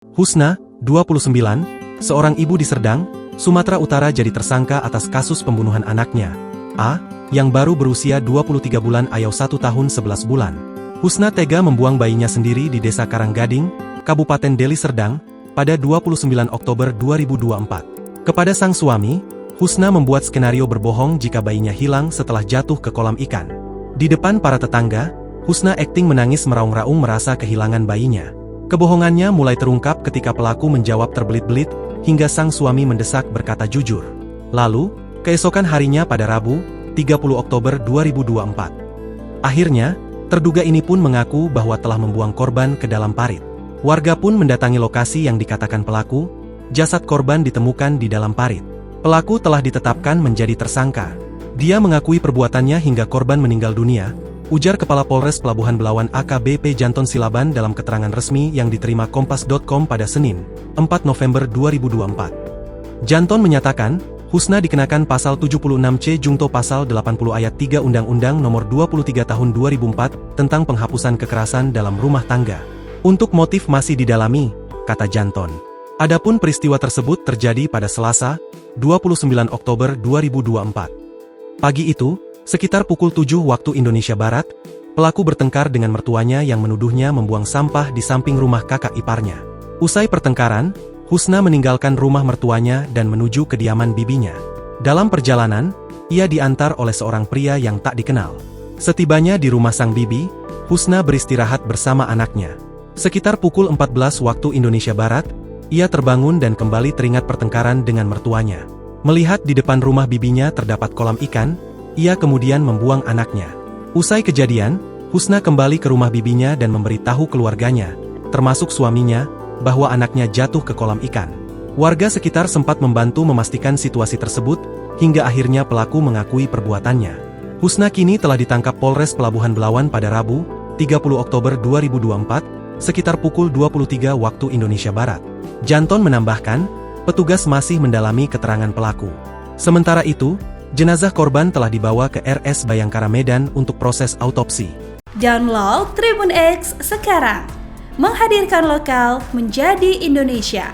Husna, 29, seorang ibu di Serdang, Sumatera Utara jadi tersangka atas kasus pembunuhan anaknya, A, yang baru berusia 23 bulan ayau 1 tahun 11 bulan. Husna tega membuang bayinya sendiri di Desa Karanggading, Kabupaten Deli Serdang, pada 29 Oktober 2024. Kepada sang suami, Husna membuat skenario berbohong jika bayinya hilang setelah jatuh ke kolam ikan. Di depan para tetangga, Husna akting menangis meraung-raung merasa kehilangan bayinya. Kebohongannya mulai terungkap ketika pelaku menjawab terbelit-belit, hingga sang suami mendesak berkata jujur. Lalu, keesokan harinya pada Rabu, 30 Oktober 2024. Akhirnya, terduga ini pun mengaku bahwa telah membuang korban ke dalam parit. Warga pun mendatangi lokasi yang dikatakan pelaku, jasad korban ditemukan di dalam parit. Pelaku telah ditetapkan menjadi tersangka. Dia mengakui perbuatannya hingga korban meninggal dunia, ujar Kepala Polres Pelabuhan Belawan AKBP Janton Silaban dalam keterangan resmi yang diterima Kompas.com pada Senin, 4 November 2024. Janton menyatakan, Husna dikenakan pasal 76C Jungto pasal 80 ayat 3 Undang-Undang Nomor 23 Tahun 2004 tentang penghapusan kekerasan dalam rumah tangga. Untuk motif masih didalami, kata Janton. Adapun peristiwa tersebut terjadi pada Selasa, 29 Oktober 2024. Pagi itu, sekitar pukul 7 waktu Indonesia Barat, pelaku bertengkar dengan mertuanya yang menuduhnya membuang sampah di samping rumah kakak iparnya. Usai pertengkaran, Husna meninggalkan rumah mertuanya dan menuju kediaman bibinya. Dalam perjalanan, ia diantar oleh seorang pria yang tak dikenal. Setibanya di rumah sang bibi, Husna beristirahat bersama anaknya. Sekitar pukul 14 waktu Indonesia Barat, ia terbangun dan kembali teringat pertengkaran dengan mertuanya. Melihat di depan rumah bibinya terdapat kolam ikan, ia kemudian membuang anaknya. Usai kejadian, Husna kembali ke rumah bibinya dan memberitahu keluarganya, termasuk suaminya, bahwa anaknya jatuh ke kolam ikan. Warga sekitar sempat membantu memastikan situasi tersebut, hingga akhirnya pelaku mengakui perbuatannya. Husna kini telah ditangkap Polres Pelabuhan Belawan pada Rabu, 30 Oktober 2024, sekitar pukul 23 waktu Indonesia Barat. Janton menambahkan, petugas masih mendalami keterangan pelaku. Sementara itu, jenazah korban telah dibawa ke RS Bayangkara Medan untuk proses autopsi. Download Tribun X sekarang, menghadirkan lokal menjadi Indonesia.